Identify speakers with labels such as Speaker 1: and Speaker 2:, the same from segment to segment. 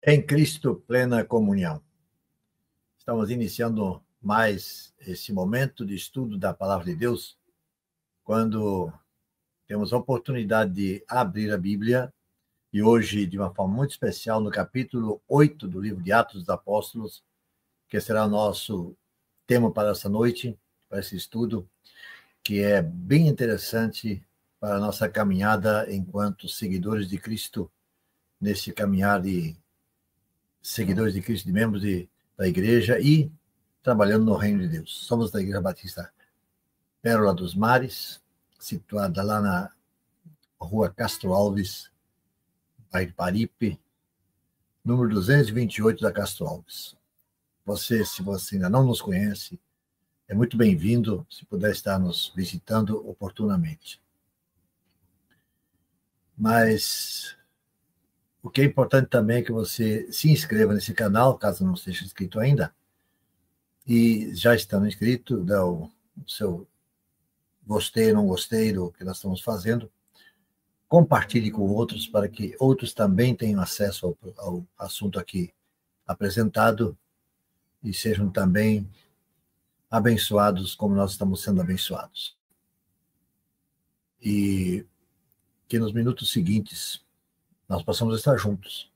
Speaker 1: Em Cristo, plena comunhão. Estamos iniciando mais esse momento de estudo da Palavra de Deus, quando temos a oportunidade de abrir a Bíblia, e hoje, de uma forma muito especial, no capítulo 8 do livro de Atos dos Apóstolos, que será o nosso tema para essa noite, para esse estudo, que é bem interessante para a nossa caminhada enquanto seguidores de Cristo, nesse caminhar de seguidores de Cristo, de membros da igreja e trabalhando no reino de Deus. Somos da Igreja Batista Pérola dos Mares, situada lá na rua Castro Alves, bairro Paripe, número 228 da Castro Alves. Se você ainda não nos conhece, é muito bem-vindo se puder estar nos visitando oportunamente. Mas o que é importante também é que você se inscreva nesse canal, caso não esteja inscrito ainda, e já estando inscrito, dá o seu gostei, não gostei do que nós estamos fazendo, compartilhe com outros para que outros também tenham acesso ao assunto aqui apresentado e sejam também abençoados como nós estamos sendo abençoados. E que nos minutos seguintes nós possamos estar juntos.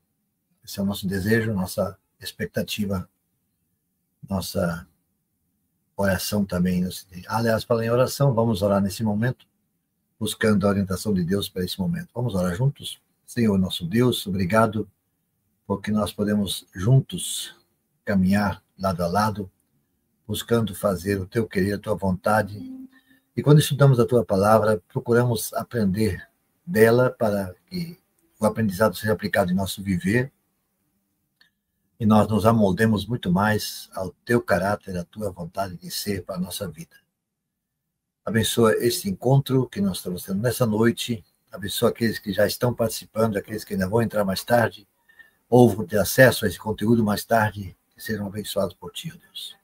Speaker 1: Esse é o nosso desejo, nossa expectativa, nossa oração também. Aliás, falando em oração, vamos orar nesse momento, buscando a orientação de Deus para esse momento. Vamos orar juntos? Senhor, nosso Deus, obrigado porque nós podemos juntos caminhar lado a lado, buscando fazer o teu querer, a tua vontade. E quando estudamos a tua palavra, procuramos aprender dela para que o aprendizado seja aplicado em nosso viver e nós nos amoldemos muito mais ao teu caráter, à tua vontade de ser para a nossa vida. Abençoa este encontro que nós estamos tendo nessa noite, abençoa aqueles que já estão participando, aqueles que ainda vão entrar mais tarde, ou vão ter acesso a esse conteúdo mais tarde, que sejam abençoados por ti, ó Deus.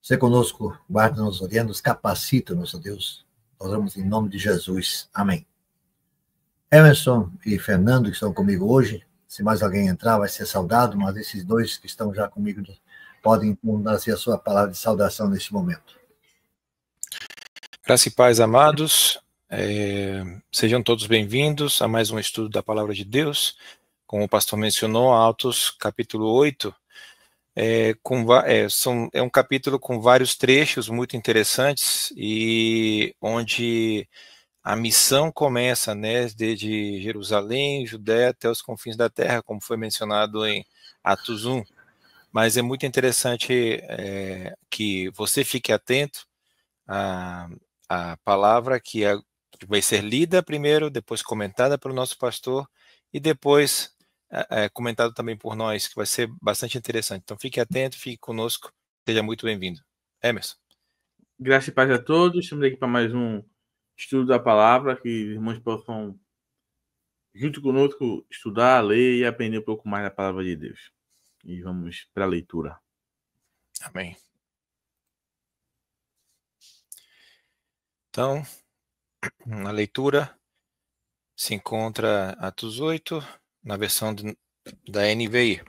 Speaker 1: Seja conosco, guarda-nos, orienta-nos, capacita-nos, ó Deus. Nós oramos em nome de Jesus. Amém. Emerson e Fernando, que estão comigo hoje, se mais alguém entrar, vai ser saudado, mas esses dois que estão já comigo podem dar a sua palavra de saudação neste momento.
Speaker 2: Graça e paz, amados. Sejam todos bem-vindos a mais um estudo da Palavra de Deus. Como o pastor mencionou, Atos, capítulo 8, é um capítulo com vários trechos muito interessantes e onde a missão começa, né, desde Jerusalém, Judéia até os confins da terra, como foi mencionado em Atos 1. Mas é muito interessante que você fique atento à palavra que vai ser lida primeiro, depois comentada pelo nosso pastor e depois comentado também por nós, que vai ser bastante interessante. Então fique atento, fique conosco, seja muito bem-vindo. Emerson.
Speaker 3: Graça e paz a todos, estamos aqui para mais um estudo da palavra, que os irmãos possam, junto conosco, estudar, ler e aprender um pouco mais da palavra de Deus. E vamos para a leitura.
Speaker 2: Amém. Então, na leitura se encontra Atos 8, na versão da NVI.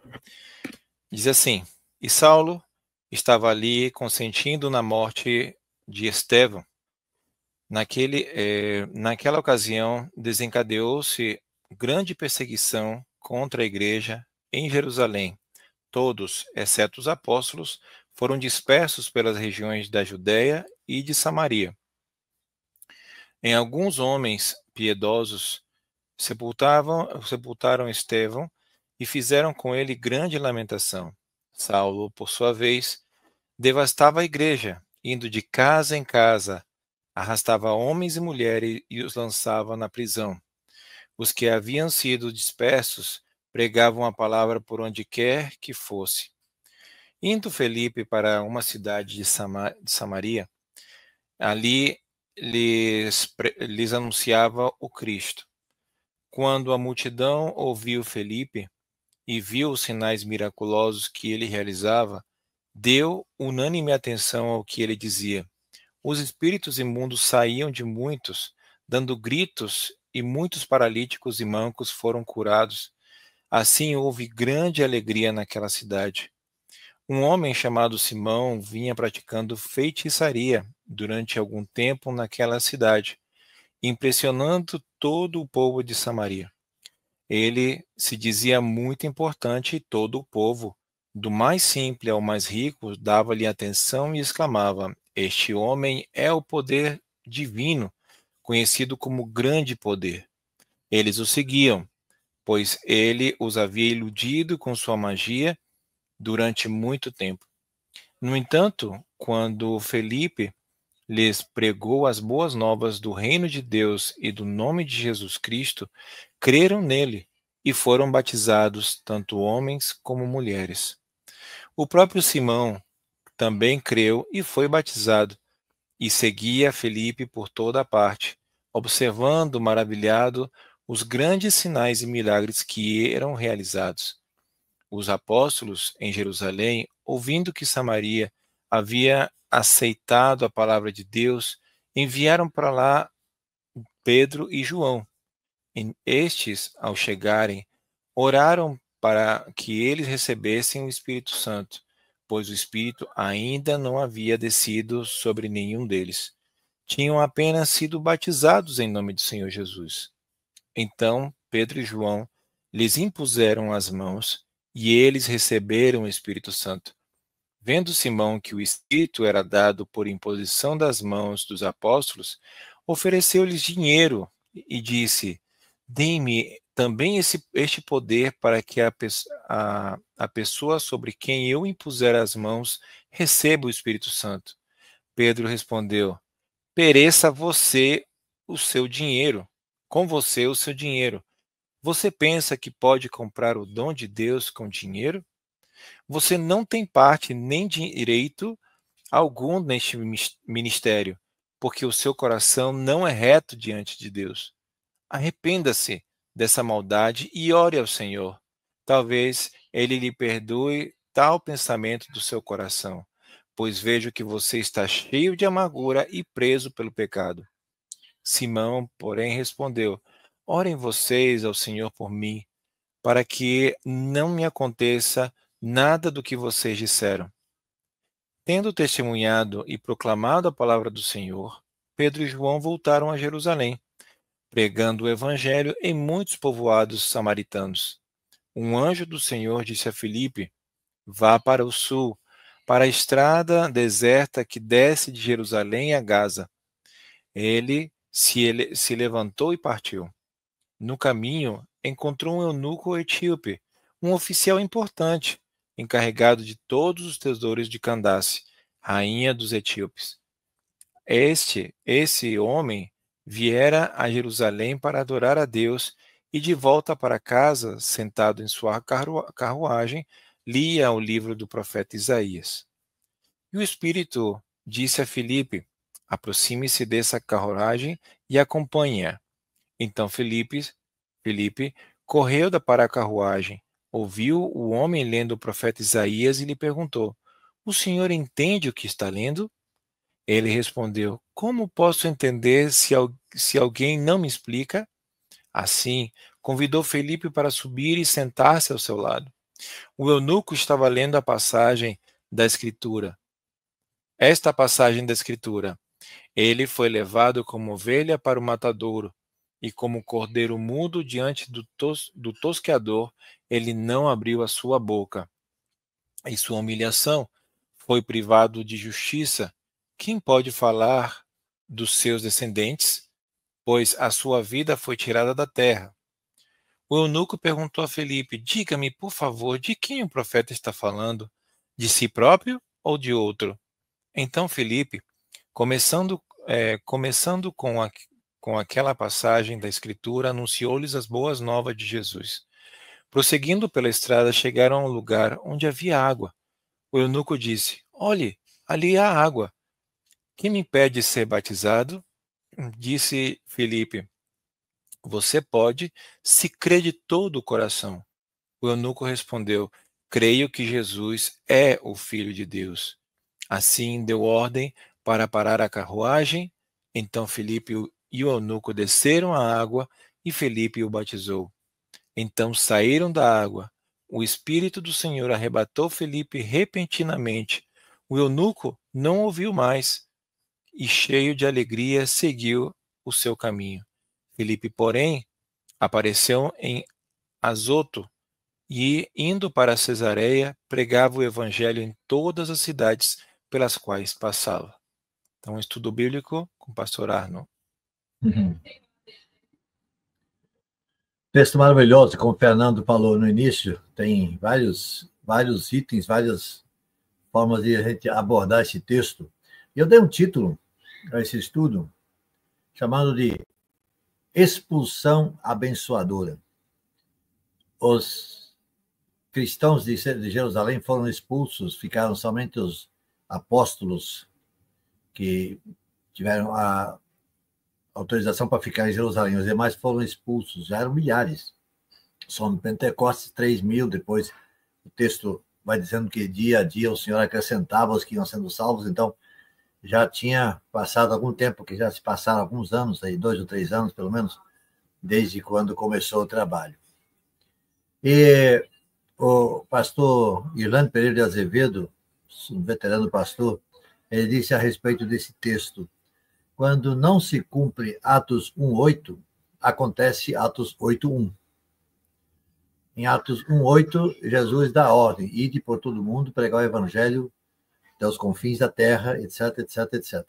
Speaker 2: Diz assim: E Saulo estava ali consentindo na morte de Estevão. Naquela ocasião, desencadeou-se grande perseguição contra a igreja em Jerusalém. Todos, exceto os apóstolos, foram dispersos pelas regiões da Judéia e de Samaria. Em alguns homens piedosos sepultaram Estevão e fizeram com ele grande lamentação. Saulo, por sua vez, devastava a igreja, indo de casa em casa, arrastava homens e mulheres e os lançava na prisão. Os que haviam sido dispersos pregavam a palavra por onde quer que fosse. Indo Felipe para uma cidade de Samaria, ali lhes anunciava o Cristo. Quando a multidão ouviu Felipe e viu os sinais miraculosos que ele realizava, deu unânime atenção ao que ele dizia. Os espíritos imundos saíam de muitos, dando gritos, e muitos paralíticos e mancos foram curados. Assim houve grande alegria naquela cidade. Um homem chamado Simão vinha praticando feitiçaria durante algum tempo naquela cidade, impressionando todo o povo de Samaria. Ele se dizia muito importante e todo o povo, do mais simples ao mais rico, dava-lhe atenção e exclamava: Este homem é o poder divino, conhecido como grande poder. Eles o seguiam, pois ele os havia iludido com sua magia durante muito tempo. No entanto, quando Felipe lhes pregou as boas novas do reino de Deus e do nome de Jesus Cristo, creram nele e foram batizados tanto homens como mulheres. O próprio Simão também creu e foi batizado, e seguia Felipe por toda a parte, observando maravilhado os grandes sinais e milagres que eram realizados. Os apóstolos em Jerusalém, ouvindo que Samaria havia aceitado a palavra de Deus, enviaram para lá Pedro e João. Estes, ao chegarem, oraram para que eles recebessem o Espírito Santo, pois o Espírito ainda não havia descido sobre nenhum deles. Tinham apenas sido batizados em nome do Senhor Jesus. Então Pedro e João lhes impuseram as mãos e eles receberam o Espírito Santo. Vendo Simão que o Espírito era dado por imposição das mãos dos apóstolos, ofereceu-lhes dinheiro e disse: Dê-me também este poder para que a pessoa sobre quem eu impuser as mãos receba o Espírito Santo. Pedro respondeu: Pereça você o seu dinheiro, com você o seu dinheiro. Você pensa que pode comprar o dom de Deus com dinheiro? Você não tem parte nem direito algum neste ministério, porque o seu coração não é reto diante de Deus. Arrependa-se dessa maldade e ore ao Senhor. Talvez ele lhe perdoe tal pensamento do seu coração, pois vejo que você está cheio de amargura e preso pelo pecado. Simão, porém, respondeu: Orem vocês ao Senhor por mim, para que não me aconteça nada do que vocês disseram. Tendo testemunhado e proclamado a palavra do Senhor, Pedro e João voltaram a Jerusalém, pregando o evangelho em muitos povoados samaritanos. Um anjo do Senhor disse a Filipe: Vá para o sul, para a estrada deserta que desce de Jerusalém a Gaza. Ele se levantou e partiu. No caminho, encontrou um eunuco etíope, um oficial importante, encarregado de todos os tesouros de Candace, rainha dos etíopes. Esse homem viera a Jerusalém para adorar a Deus e de volta para casa, sentado em sua carruagem, lia o livro do profeta Isaías. E o Espírito disse a Filipe: Aproxime-se dessa carruagem e acompanhe-a. Então Filipe correu para a carruagem, ouviu o homem lendo o profeta Isaías e lhe perguntou: O senhor entende o que está lendo? Ele respondeu: Como posso entender se alguém não me explica? Assim, convidou Filipe para subir e sentar-se ao seu lado. O eunuco estava lendo a passagem da Escritura. Esta passagem da Escritura: Ele foi levado como ovelha para o matadouro, e como cordeiro mudo diante do tosqueador, ele não abriu a sua boca. Em sua humilhação, foi privado de justiça. Quem pode falar dos seus descendentes? Pois a sua vida foi tirada da terra. O eunuco perguntou a Filipe: Diga-me, por favor, de quem o profeta está falando? De si próprio ou de outro? Então Filipe, começando com aquela passagem da Escritura, anunciou-lhes as boas novas de Jesus. Prosseguindo pela estrada, chegaram a um lugar onde havia água. O eunuco disse: Olhe, ali há água. Quem me impede de ser batizado? Disse Filipe: Você pode, se crê de todo o coração. O eunuco respondeu: Creio que Jesus é o Filho de Deus. Assim deu ordem para parar a carruagem. Então Filipe e o eunuco desceram à água e Filipe o batizou. Então saíram da água. o Espírito do Senhor arrebatou Filipe repentinamente. O eunuco não ouviu mais e, cheio de alegria, seguiu o seu caminho. Filipe, porém, apareceu em Azoto e, indo para Cesareia, pregava o evangelho em todas as cidades pelas quais passava. Então, estudo bíblico com o pastor Arno.
Speaker 1: Texto maravilhoso, como o Fernando falou no início, tem vários itens, várias formas de a gente abordar esse texto. Eu dei um título a esse estudo, chamado de Expulsão Abençoadora. Os cristãos de Jerusalém foram expulsos, ficaram somente os apóstolos que tiveram a autorização para ficar em Jerusalém. Os demais foram expulsos, já eram milhares. Só no Pentecostes, 3.000. Depois o texto vai dizendo que dia a dia o Senhor acrescentava os que iam sendo salvos. Então, já tinha passado algum tempo, que já se passaram alguns anos, aí 2 ou 3 anos, pelo menos, desde quando começou o trabalho. E o pastor Irlande Pereira de Azevedo, um veterano pastor, ele disse a respeito desse texto: quando não se cumpre Atos 1:8, acontece Atos 8:1. Em Atos 1:8, Jesus dá ordem: ide por todo mundo, pregar o evangelho até os confins da terra, etc, etc, etc.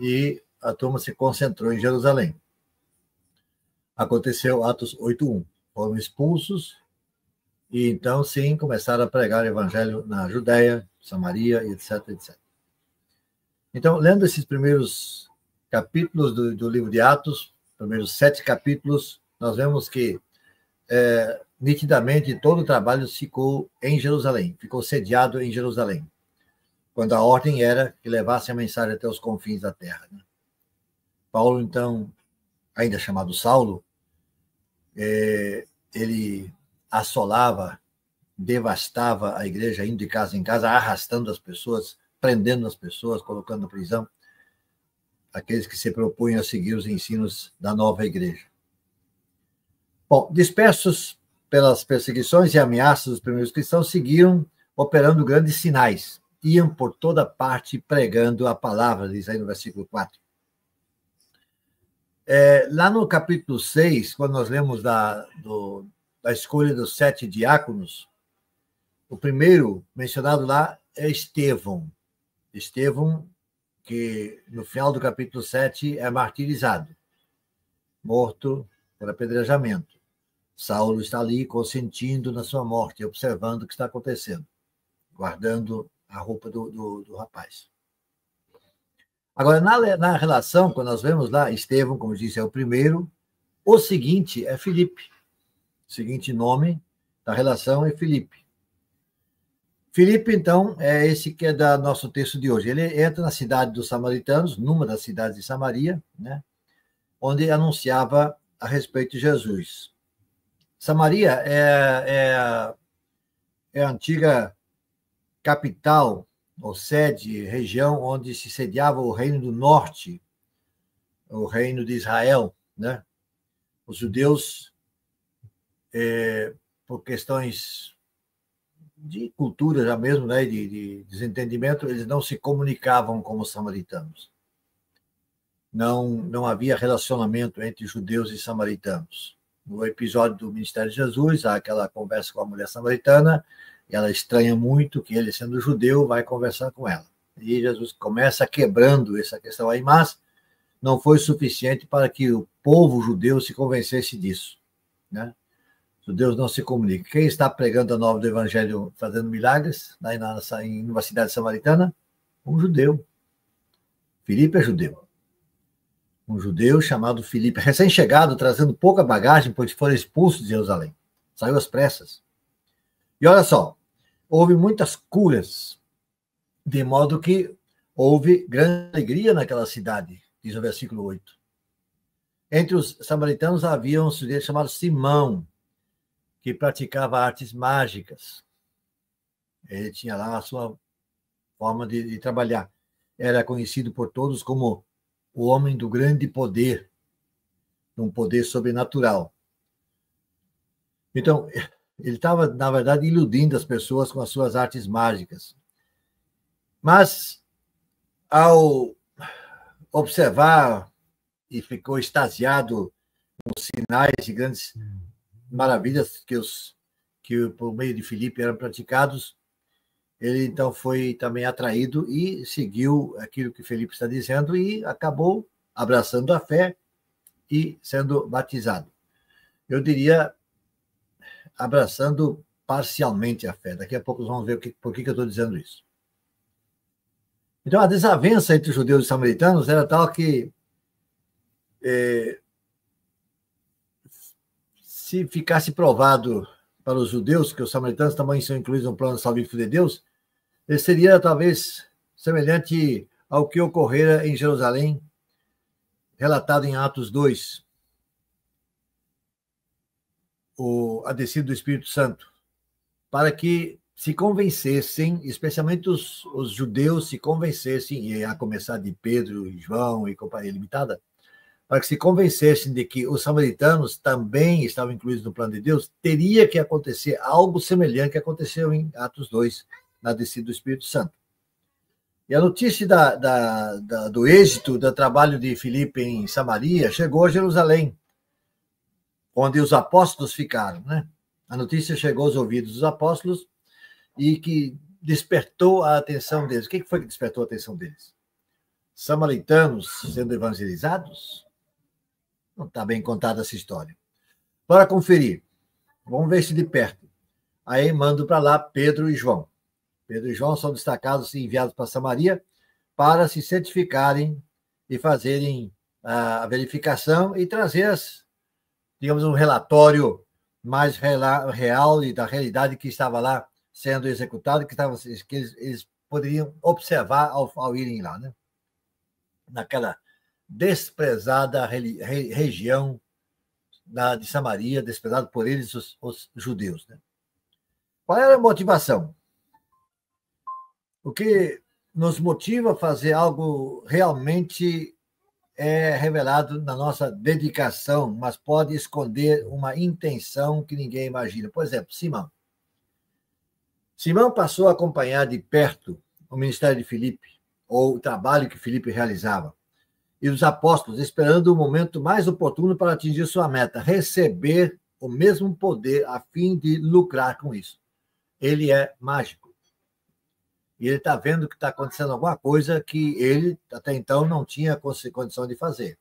Speaker 1: E a turma se concentrou em Jerusalém. Aconteceu Atos 8:1. Foram expulsos e então, sim, começaram a pregar o evangelho na Judéia, Samaria, etc, etc. Então, lendo esses primeiros capítulos do livro de Atos, primeiros 7 capítulos, nós vemos que nitidamente todo o trabalho ficou em Jerusalém, ficou sediado em Jerusalém, quando a ordem era que levasse a mensagem até os confins da terra. Paulo, então, ainda chamado Saulo, ele assolava, devastava a igreja, indo de casa em casa, arrastando as pessoas, prendendo as pessoas, colocando na prisão aqueles que se propunham a seguir os ensinos da nova igreja. Bom, dispersos pelas perseguições e ameaças dos primeiros cristãos, seguiram operando grandes sinais. Iam por toda parte pregando a palavra, diz aí no versículo 4. Lá no capítulo 6, quando nós lemos da escolha dos 7 diáconos, o primeiro mencionado lá é Estevão. Estevão, que no final do capítulo 7 é martirizado, morto por apedrejamento. Saulo está ali consentindo na sua morte, observando o que está acontecendo, guardando a roupa do rapaz. Agora, na relação, quando nós vemos lá, Estevão, como disse, é o primeiro, o seguinte é Filipe. O seguinte nome da relação é Filipe. Filipe, então, é esse que é do nosso texto de hoje. Ele entra na cidade dos samaritanos, numa das cidades de Samaria, né, onde anunciava a respeito de Jesus. Samaria é a antiga capital, ou sede, região onde se sediava o reino do norte, o reino de Israel, né? Os judeus, por questões de cultura já mesmo, né, de desentendimento, eles não se comunicavam com os samaritanos. Não havia relacionamento entre judeus e samaritanos. No episódio do Ministério de Jesus, há aquela conversa com a mulher samaritana, e ela estranha muito que ele, sendo judeu, vai conversar com ela. E Jesus começa quebrando essa questão aí, mas não foi suficiente para que o povo judeu se convencesse disso, né? Os judeus não se comunicam. Quem está pregando a nova do evangelho, fazendo milagres, em uma cidade samaritana? Um judeu. Filipe é judeu. Um judeu chamado Filipe, recém-chegado, trazendo pouca bagagem, pois foram expulsos de Jerusalém. Saiu às pressas. E olha só, houve muitas curas, de modo que houve grande alegria naquela cidade, diz o versículo 8. Entre os samaritanos havia um sujeito chamado Simão, que praticava artes mágicas. Ele tinha lá a sua forma de trabalhar. Era conhecido por todos como o homem do grande poder, um poder sobrenatural. Então, Ele estava, na verdade, iludindo as pessoas com as suas artes mágicas. Mas, ao observar e ficou extasiado com os sinais e grandes maravilhas que por meio de Filipe eram praticados, ele então foi também atraído e seguiu aquilo que Filipe está dizendo e acabou abraçando a fé e sendo batizado. Eu diria abraçando parcialmente a fé. Daqui a pouco vamos ver por que eu estou dizendo isso. Então, a desavença entre os judeus e samaritanos era tal que se ficasse provado para os judeus que os samaritanos também são incluídos no plano salvífico de Deus, ele seria talvez semelhante ao que ocorrera em Jerusalém, relatado em Atos 2, a descida do Espírito Santo, para que se convencessem, especialmente os judeus se convencessem, a começar de Pedro e João e companhia limitada, para que se convencessem de que os samaritanos também estavam incluídos no plano de Deus, teria que acontecer algo semelhante que aconteceu em Atos 2, na descida do Espírito Santo. E a notícia do êxito do trabalho de Filipe em Samaria chegou a Jerusalém, onde os apóstolos ficaram, né? A notícia chegou aos ouvidos dos apóstolos e que despertou a atenção deles. O que foi que despertou a atenção deles? Samaritanos sendo evangelizados? Não está bem contada essa história. Para conferir, vamos ver se de perto. Aí mando para lá Pedro e João. Pedro e João são destacados e enviados para Samaria para se certificarem e fazerem a verificação e trazer, digamos, um relatório mais real e da realidade que estava lá sendo executado, que eles poderiam observar ao irem lá, né? Naquela desprezada região de Samaria, desprezada por eles, os judeus, né? Qual era a motivação? O que nos motiva a fazer algo realmente é revelado na nossa dedicação, mas pode esconder uma intenção que ninguém imagina. Por exemplo, Simão. Simão passou a acompanhar de perto o ministério de Filipe, ou o trabalho que Filipe realizava, e os apóstolos, esperando o momento mais oportuno para atingir sua meta, receber o mesmo poder a fim de lucrar com isso. Ele é mágico. E ele está vendo que está acontecendo alguma coisa que ele, até então, não tinha condição de fazer.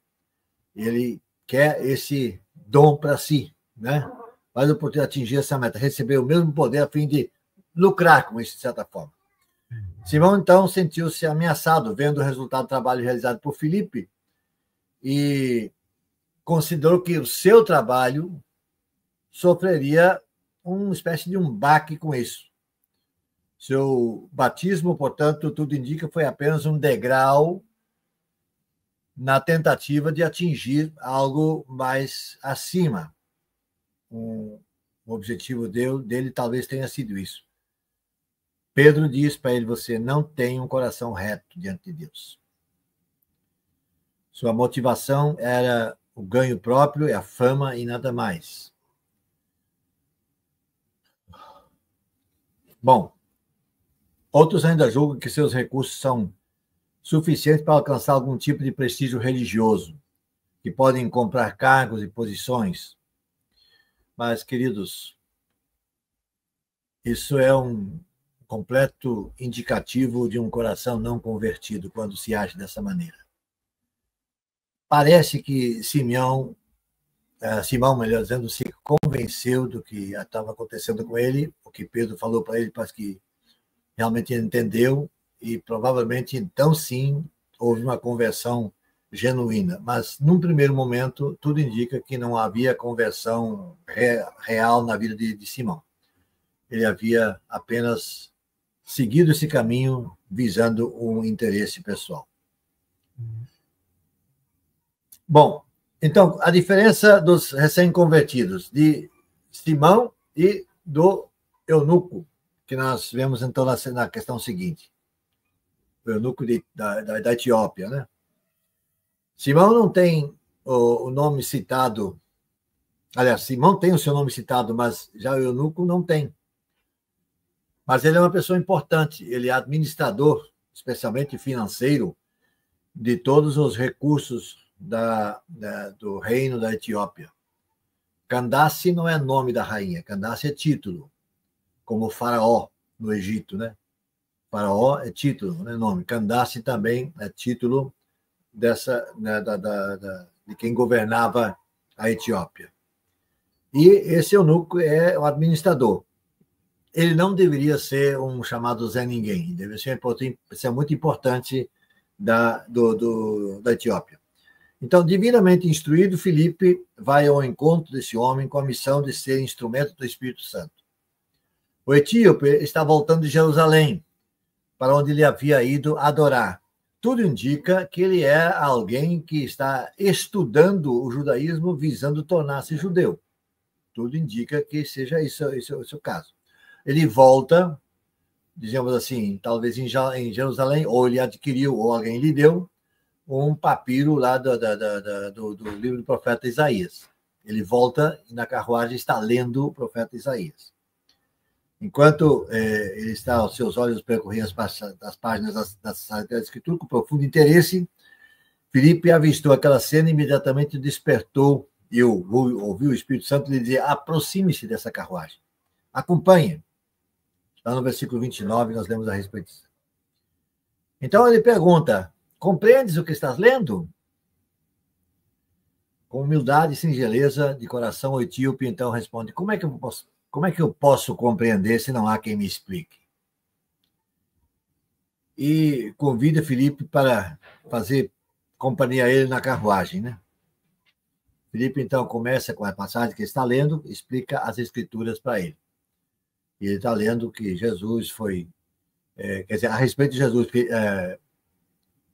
Speaker 1: Ele quer esse dom para si, né? Mas por atingir essa meta, receber o mesmo poder a fim de lucrar com isso, de certa forma. Simão, então, sentiu-se ameaçado, vendo o resultado do trabalho realizado por Filipe e considerou que o seu trabalho sofreria uma espécie de um baque com isso. Seu batismo, portanto, tudo indica, foi apenas um degrau na tentativa de atingir algo mais acima. O objetivo dele talvez tenha sido isso. Pedro diz para ele: você não tem um coração reto diante de Deus. Sua motivação era o ganho próprio, é a fama e nada mais. Bom, outros ainda julgam que seus recursos são suficientes para alcançar algum tipo de prestígio religioso, que podem comprar cargos e posições. Mas, queridos, isso é um completo indicativo de um coração não convertido quando se age dessa maneira. Parece que Simão, melhor dizendo, se convenceu do que estava acontecendo com ele, o que Pedro falou para ele, parece que realmente entendeu, e provavelmente, então, sim, houve uma conversão genuína. Mas, num primeiro momento, tudo indica que não havia conversão real na vida de Simão. Ele havia apenas seguido esse caminho visando um interesse pessoal. Bom, então, a diferença dos recém-convertidos, de Simão e do eunuco, que nós vemos, então, na questão seguinte. O eunuco da Etiópia, né? Simão não tem o nome citado Aliás, Simão tem o seu nome citado, mas já o eunuco não tem. Mas ele é uma pessoa importante, ele é administrador, especialmente financeiro, de todos os recursos do reino da Etiópia. Candace não é nome da rainha, Candace é título, como Faraó no Egito, né? Faraó é título, não é nome. Candace também é título de quem governava a Etiópia. E esse eunuco é o administrador. Ele não deveria ser um chamado Zé Ninguém, deveria ser muito importante da Etiópia. Então, divinamente instruído, Filipe vai ao encontro desse homem com a missão de ser instrumento do Espírito Santo. O etíope está voltando de Jerusalém, para onde ele havia ido adorar. Tudo indica que ele é alguém que está estudando o judaísmo visando tornar-se judeu. Tudo indica que seja isso o caso. Ele volta, dizemos assim, talvez em Jerusalém, ou ele adquiriu, ou alguém lhe deu, um papiro lá do livro do profeta Isaías. Ele volta e na carruagem está lendo o profeta Isaías. Enquanto ele está, os seus olhos percorrendo as páginas da Escritura com profundo interesse, Filipe avistou aquela cena e imediatamente despertou e ouviu o Espírito Santo lhe dizer: aproxime-se dessa carruagem, acompanhe. Lá no versículo 29, nós lemos a respeito disso. Então ele pergunta: compreendes o que estás lendo? Com humildade e singeleza de coração, o etíope então responde: como é que eu posso compreender se não há quem me explique? E convida Filipe para fazer companhia a ele na carruagem, né? Filipe então começa com a passagem que está lendo, explica as Escrituras para ele. E ele está lendo que Jesus foi... quer dizer, a respeito de Jesus, o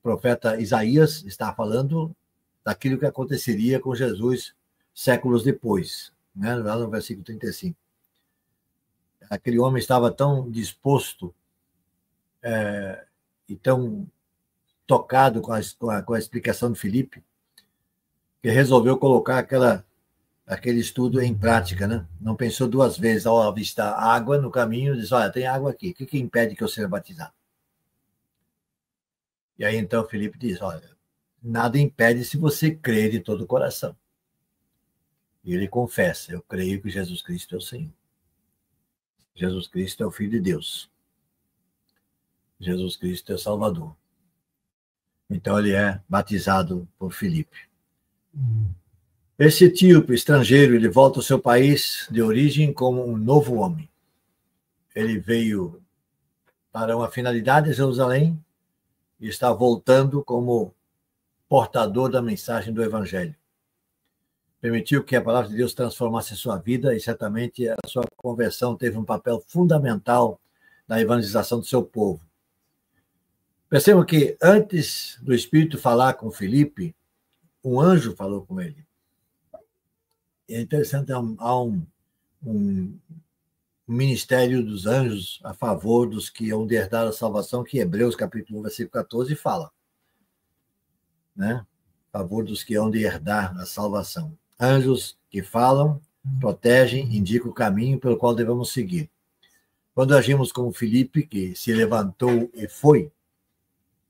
Speaker 1: profeta Isaías está falando daquilo que aconteceria com Jesus séculos depois, né? Lá no versículo 35. Aquele homem estava tão disposto e tão tocado com a explicação de Filipe, que resolveu colocar aquele estudo em prática, né? Não pensou duas vezes ao avistar água no caminho, diz: olha, tem água aqui, o que impede que eu seja batizado? E aí então Filipe diz: olha, nada impede se você crer de todo o coração. E ele confessa: eu creio que Jesus Cristo é o Senhor. Jesus Cristo é o Filho de Deus. Jesus Cristo é o Salvador. Então ele é batizado por Filipe. Esse etíope estrangeiro, ele volta ao seu país de origem como um novo homem. Ele veio para uma finalidade em Jerusalém e está voltando como portador da mensagem do Evangelho. Permitiu que a palavra de Deus transformasse a sua vida e certamente a sua conversão teve um papel fundamental na evangelização do seu povo. Percebam que antes do Espírito falar com Filipe, um anjo falou com ele. É interessante, há um ministério dos anjos a favor dos que hão de herdar a salvação, que Hebreus, capítulo 1, versículo 14, fala. Né? A favor dos que hão de herdar a salvação. Anjos que falam, protegem, indicam o caminho pelo qual devemos seguir. Quando agimos como Filipe, que se levantou e foi,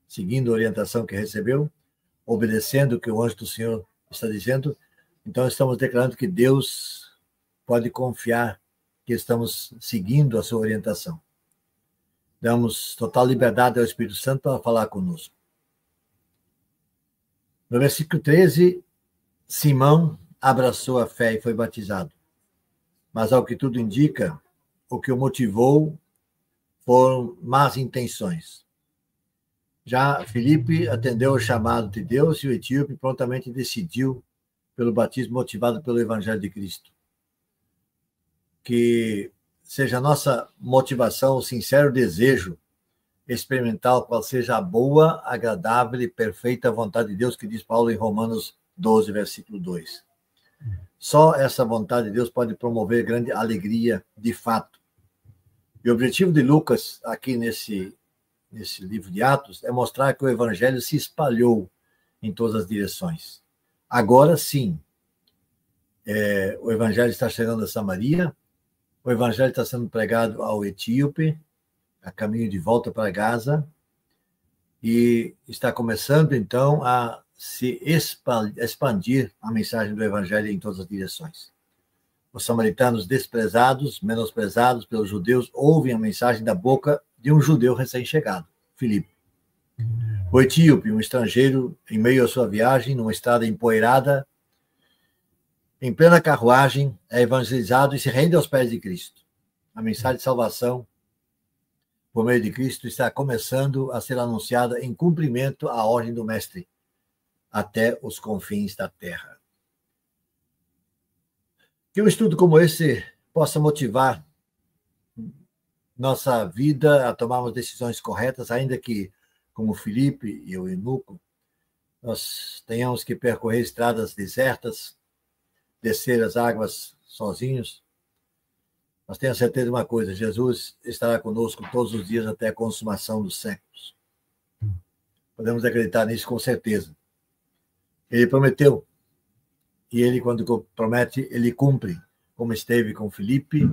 Speaker 1: seguindo a orientação que recebeu, obedecendo o que o anjo do Senhor está dizendo, então estamos declarando que Deus pode confiar que estamos seguindo a sua orientação. Damos total liberdade ao Espírito Santo para falar conosco. No versículo 13, Simão abraçou a fé e foi batizado. Mas, ao que tudo indica, o que o motivou foram más intenções. Já Filipe atendeu ao chamado de Deus e o etíope prontamente decidiu pelo batismo motivado pelo Evangelho de Cristo. Que seja a nossa motivação, o sincero desejo experimental, qual seja a boa, agradável e perfeita vontade de Deus, que diz Paulo em Romanos 12, versículo 2. Só essa vontade de Deus pode promover grande alegria de fato. E o objetivo de Lucas, aqui nesse livro de Atos, é mostrar que o Evangelho se espalhou em todas as direções. Agora sim, O evangelho está chegando a Samaria, o evangelho está sendo pregado ao etíope, a caminho de volta para Gaza, e está começando, então, a se expandir a mensagem do evangelho em todas as direções. Os samaritanos desprezados, menosprezados pelos judeus, ouvem a mensagem da boca de um judeu recém-chegado, Filipe. O etíope, um estrangeiro, em meio à sua viagem, numa estrada empoeirada, em plena carruagem, é evangelizado e se rende aos pés de Cristo. A mensagem de salvação, por meio de Cristo, está começando a ser anunciada em cumprimento à ordem do Mestre, até os confins da terra. Que um estudo como esse possa motivar nossa vida a tomarmos decisões corretas, ainda que, como Filipe e o eunuco, nós tenhamos que percorrer estradas desertas, descer as águas sozinhos. Nós temos certeza de uma coisa: Jesus estará conosco todos os dias até a consumação dos séculos. Podemos acreditar nisso com certeza. Ele prometeu, e ele, quando promete, ele cumpre, como esteve com Filipe,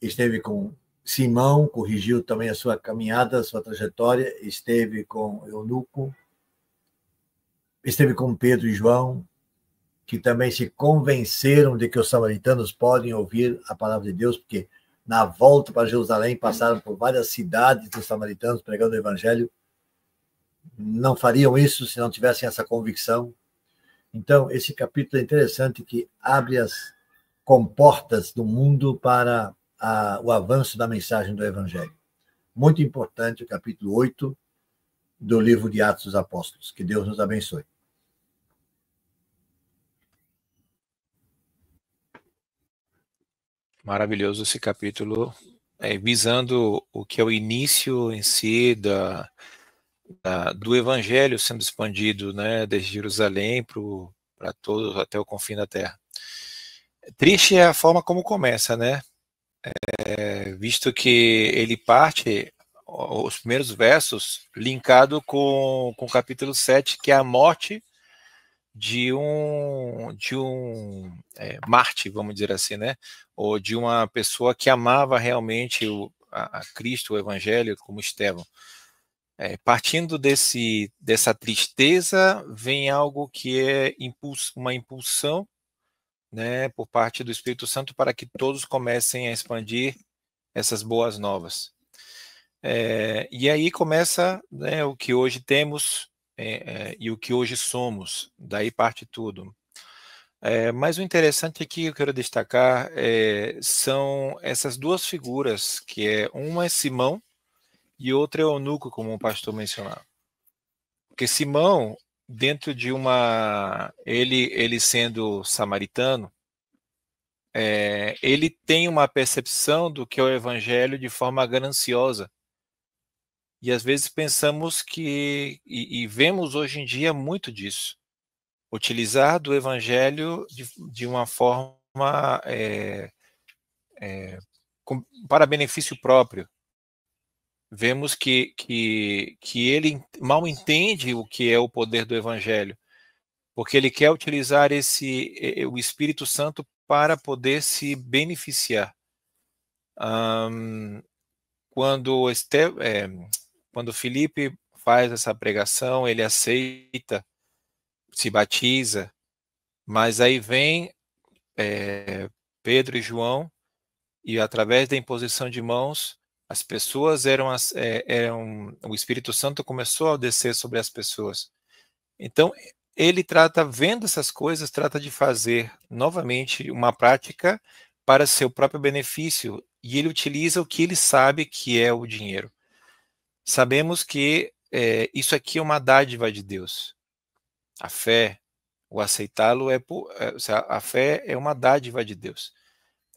Speaker 1: esteve com Simão, corrigiu também a sua caminhada, a sua trajetória, esteve com Eunuco, esteve com Pedro e João, que também se convenceram de que os samaritanos podem ouvir a palavra de Deus, porque na volta para Jerusalém passaram por várias cidades dos samaritanos pregando o evangelho. Não fariam isso se não tivessem essa convicção. Então, esse capítulo é interessante, que abre as comportas do mundo para o avanço da mensagem do evangelho. Muito importante o capítulo 8 do livro de Atos dos Apóstolos. Que Deus nos abençoe.
Speaker 2: Maravilhoso esse capítulo, visando o que é o início em si do evangelho sendo expandido, né, desde Jerusalém para todos, até o confim da terra. Triste é a forma como começa, né? Visto que ele parte, os primeiros versos, linkado com o capítulo 7, que é a morte de um Marte, vamos dizer assim, né? Ou de uma pessoa que amava realmente a Cristo, o Evangelho, como Estevão. Partindo dessa tristeza, vem algo que é uma impulsão, né, por parte do Espírito Santo, para que todos comecem a expandir essas boas novas. E aí começa, né, o que hoje temos e o que hoje somos, daí parte tudo. Mas o interessante aqui, eu quero destacar, são essas duas figuras, que uma é Simão e outra é Eunuco, como o pastor mencionou. Porque Simão, dentro de ele sendo samaritano, ele tem uma percepção do que é o evangelho de forma gananciosa. E às vezes pensamos e vemos hoje em dia muito disso. Utilizar do evangelho de uma forma para benefício próprio. Vemos que ele mal entende o que é o poder do evangelho, porque ele quer utilizar o Espírito Santo para poder se beneficiar. Quando Filipe faz essa pregação, ele aceita, se batiza, mas aí vem Pedro e João, e através da imposição de mãos, as pessoas o Espírito Santo começou a descer sobre as pessoas. Então, ele vendo essas coisas, trata de fazer novamente uma prática para seu próprio benefício, e ele utiliza o que ele sabe que é o dinheiro. Sabemos que isso aqui é uma dádiva de Deus. A fé, o aceitá-lo, a fé é uma dádiva de Deus.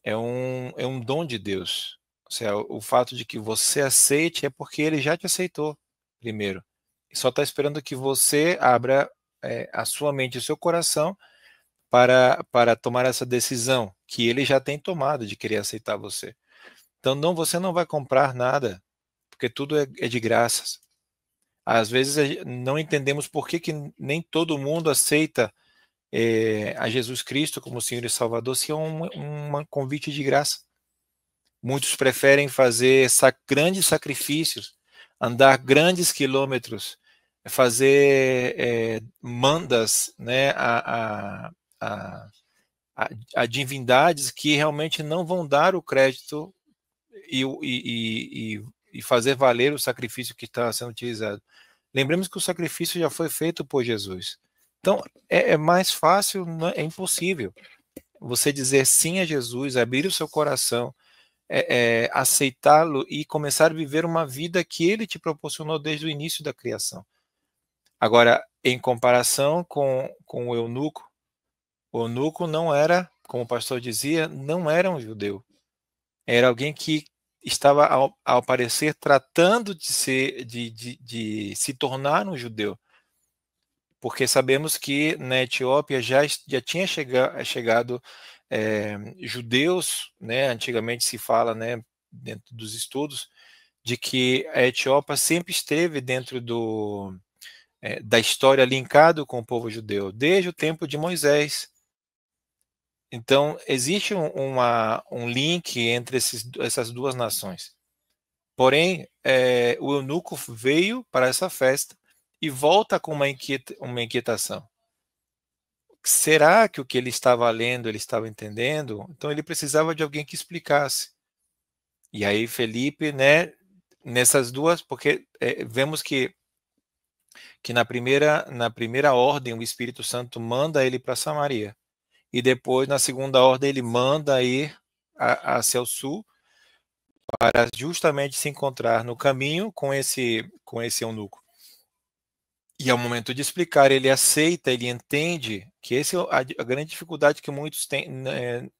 Speaker 2: É um dom de Deus. Ou seja, o fato de que você aceite é porque ele já te aceitou primeiro. E só está esperando que você abra a sua mente e o seu coração para tomar essa decisão que ele já tem tomado de querer aceitar você. Então, você não vai comprar nada, porque tudo é de graças. Às vezes não entendemos por que nem todo mundo aceita a Jesus Cristo como Senhor e Salvador se é um convite de graça. Muitos preferem fazer grandes sacrifícios, andar grandes quilômetros, fazer mandas, né, a divindades que realmente não vão dar o crédito e fazer valer o sacrifício que está sendo utilizado. Lembremos que o sacrifício já foi feito por Jesus. Então, é mais fácil, é impossível você dizer sim a Jesus, abrir o seu coração, aceitá-lo e começar a viver uma vida que ele te proporcionou desde o início da criação. Agora, em comparação com o eunuco não era, como o pastor dizia, não era um judeu. Era alguém que estava, ao parecer, tratando de se tornar um judeu. Porque sabemos que na Etiópia já tinha chegado judeus, né? Antigamente se fala, né, dentro dos estudos, de que a Etiópia sempre esteve dentro da história linkado com o povo judeu, desde o tempo de Moisés. Então, existe um link entre essas duas nações. Porém, o eunuco veio para essa festa e volta com uma inquietação. Será que o que ele estava lendo, ele estava entendendo? Então, ele precisava de alguém que explicasse. E aí, Felipe, né, nessas duas, porque vemos que na primeira ordem, o Espírito Santo manda ele para Samaria. E depois, na segunda ordem, ele manda ir hacia o sul para justamente se encontrar no caminho com esse eunuco. E ao momento de explicar, ele aceita, ele entende que essa é a grande dificuldade que muitos têm,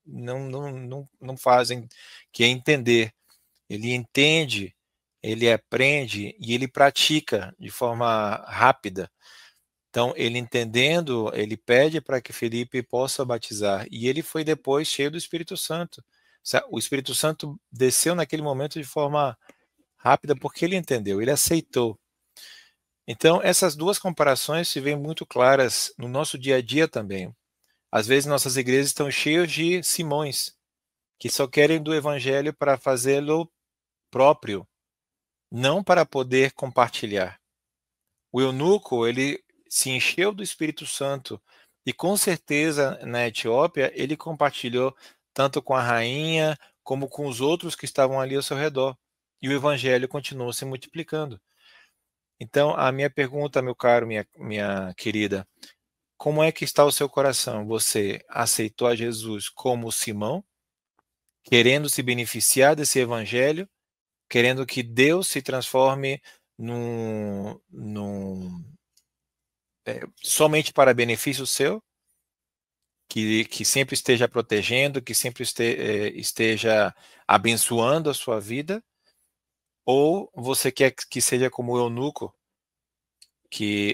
Speaker 2: não fazem, que é entender. Ele entende, ele aprende e ele pratica de forma rápida. Então, ele entendendo, ele pede para que Felipe possa batizar. E ele foi depois cheio do Espírito Santo. O Espírito Santo desceu naquele momento de forma rápida porque ele entendeu, ele aceitou. Então, essas duas comparações se veem muito claras no nosso dia a dia também. Às vezes, nossas igrejas estão cheias de Simões, que só querem do evangelho para fazê-lo próprio, não para poder compartilhar. O eunuco, ele se encheu do Espírito Santo e com certeza na Etiópia ele compartilhou tanto com a rainha como com os outros que estavam ali ao seu redor. E o evangelho continuou se multiplicando. Então, a minha pergunta, meu caro, minha querida, como é que está o seu coração? Você aceitou a Jesus como Simão, querendo se beneficiar desse evangelho, querendo que Deus se transforme somente para benefício seu, que sempre esteja protegendo, que sempre esteja abençoando a sua vida, ou você quer que seja como o eunuco,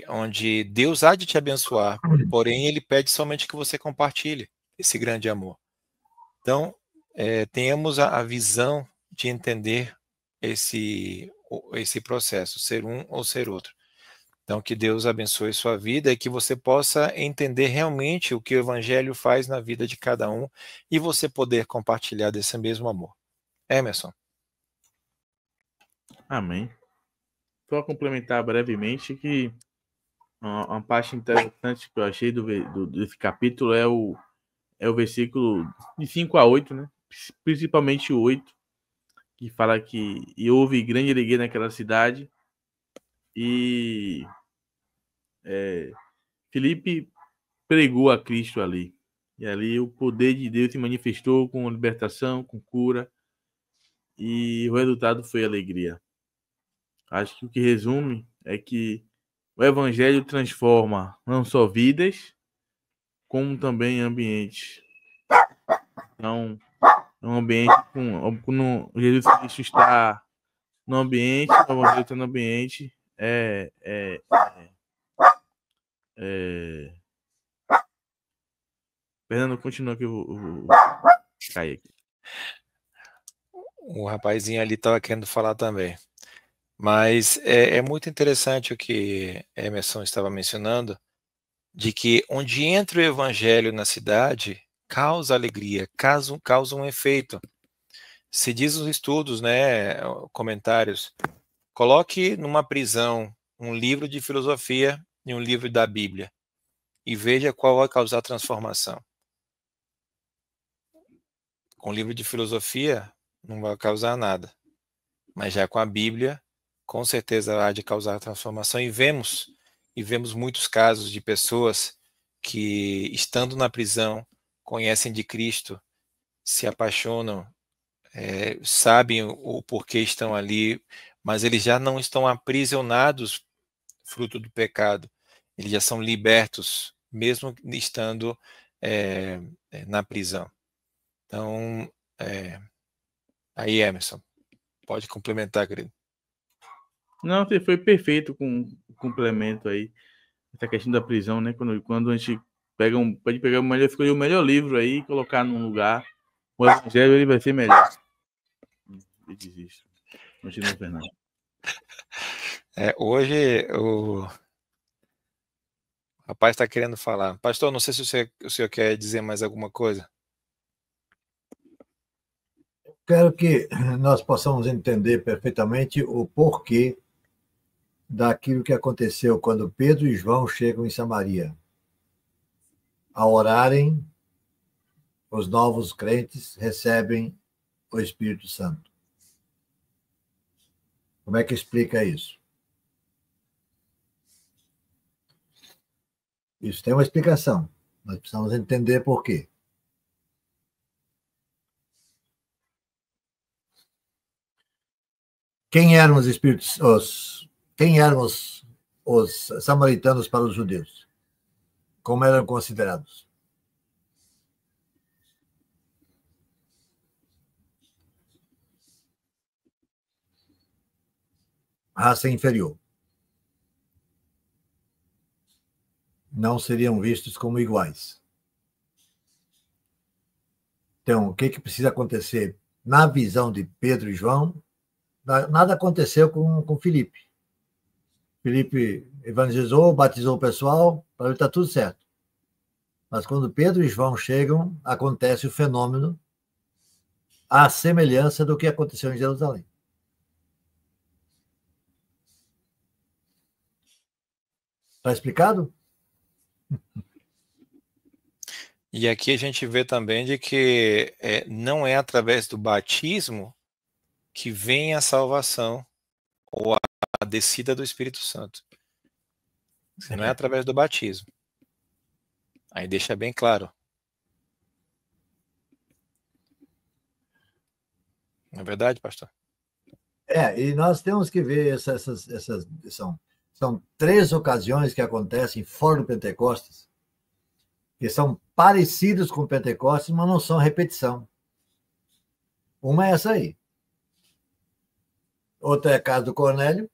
Speaker 2: onde Deus há de te abençoar, porém ele pede somente que você compartilhe esse grande amor. Então, tenhamos a visão de entender esse processo, ser um ou ser outro. Então, que Deus abençoe sua vida e que você possa entender realmente o que o Evangelho faz na vida de cada um e você poder compartilhar desse mesmo amor. Emerson.
Speaker 3: Amém. Só complementar brevemente que uma parte interessante que eu achei desse capítulo é o versículo de 5 a 8, né? Principalmente o 8, que fala que houve grande alegria naquela cidade e Filipe pregou a Cristo ali. E ali o poder de Deus se manifestou com libertação, com cura, e o resultado foi alegria. Acho que o que resume é que o evangelho transforma não só vidas, como também ambientes. Então, um ambiente quando Jesus Cristo está no ambiente, o evangelho está no ambiente, Fernando, continua que eu vou cair aqui.
Speaker 2: O rapazinho ali estava querendo falar também. Mas é muito interessante o que Emerson estava mencionando, de que onde entra o evangelho na cidade, causa alegria, causa um efeito. Se diz os estudos, né, comentários, coloque numa prisão um livro de filosofia e um livro da Bíblia e veja qual vai causar transformação. Com o livro de filosofia não vai causar nada, mas já com a Bíblia, com certeza há de causar transformação. E vemos muitos casos de pessoas que, estando na prisão, conhecem de Cristo, se apaixonam, sabem o porquê estão ali, mas eles já não estão aprisionados fruto do pecado. Eles já são libertos, mesmo estando na prisão. Então, aí, Emerson, pode complementar, querido.
Speaker 3: Não, você foi perfeito com o complemento aí. Essa questão da prisão, né? Quando a gente pode pegar escolher o melhor livro aí e colocar num lugar, o evangelho ele vai ser melhor. Eu desisto. Continua, Fernando.
Speaker 2: Hoje o rapaz está querendo falar. Pastor, não sei se o senhor quer dizer mais alguma coisa.
Speaker 1: Quero que nós possamos entender perfeitamente o porquê daquilo que aconteceu quando Pedro e João chegam em Samaria. Ao orarem, os novos crentes recebem o Espírito Santo. Como é que explica isso? Isso tem uma explicação. Nós precisamos entender por quê. Quem eram quem eram os samaritanos para os judeus? Como eram considerados? Raça inferior. Não seriam vistos como iguais. Então, o que precisa acontecer? Na visão de Pedro e João, nada aconteceu com Filipe. Filipe evangelizou, batizou o pessoal, para ele está tudo certo. Mas quando Pedro e João chegam, acontece o fenômeno à semelhança do que aconteceu em Jerusalém. Está explicado?
Speaker 2: E aqui a gente vê também de que não é através do batismo que vem a salvação ou a descida do Espírito Santo. Não é através do batismo. Aí deixa bem claro. Não é verdade, pastor?
Speaker 1: E nós temos que ver são 3 ocasiões que acontecem fora do Pentecostes, que são parecidos com o Pentecostes, mas não são repetição. Uma é essa aí. Outra é a casa do Cornélio.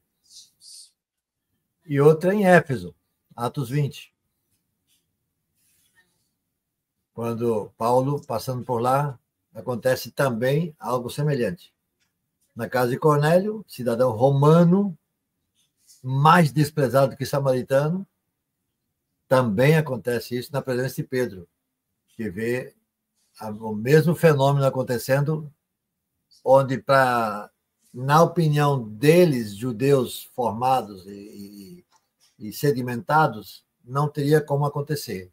Speaker 1: E outra em Éfeso, Atos 20. Quando Paulo, passando por lá, acontece também algo semelhante. Na casa de Cornélio, cidadão romano, mais desprezado que samaritano, também acontece isso na presença de Pedro, que vê o mesmo fenômeno acontecendo, onde, na opinião deles, judeus formados e sedimentados, não teria como acontecer.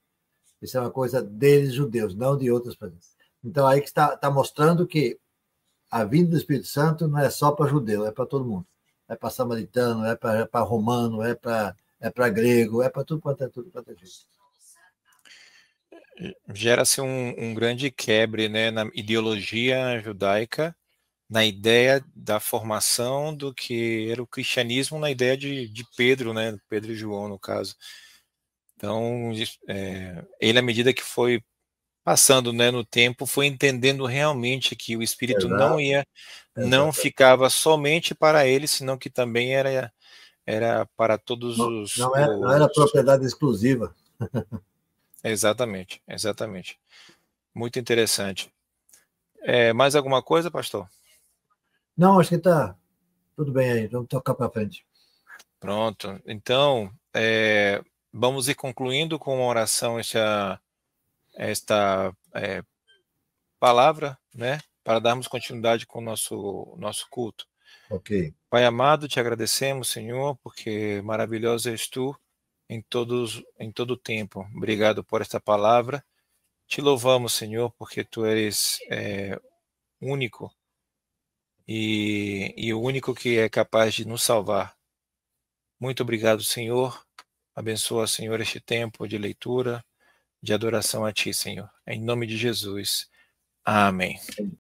Speaker 1: Isso é uma coisa deles, judeus, não de outras pessoas. Então, aí que está mostrando que a vinda do Espírito Santo não é só para judeu, é para todo mundo. É para samaritano, é para romano, é para grego, é para tudo quanto é gente.
Speaker 2: Gera-se um grande quebre, né, na ideologia judaica, na ideia da formação do que era o cristianismo, na ideia de Pedro, né, Pedro e João, no caso. Então, ele, à medida que foi passando, né, no tempo, foi entendendo realmente que o Espírito não ficava somente para ele, senão que também era para todos
Speaker 1: não era propriedade exclusiva.
Speaker 2: Exatamente. Muito interessante. Mais alguma coisa, pastor?
Speaker 1: Não, acho que está tudo bem aí. Vamos tocar para frente.
Speaker 2: Pronto. Então, vamos ir concluindo com uma oração esta palavra, né? Para darmos continuidade com o nosso culto.
Speaker 1: Ok.
Speaker 2: Pai amado, te agradecemos, Senhor, porque maravilhoso és tu em todo tempo. Obrigado por esta palavra. Te louvamos, Senhor, porque tu eres único e o único que é capaz de nos salvar. Muito obrigado, Senhor. Abençoa, Senhor, este tempo de leitura, de adoração a ti, Senhor. Em nome de Jesus. Amém.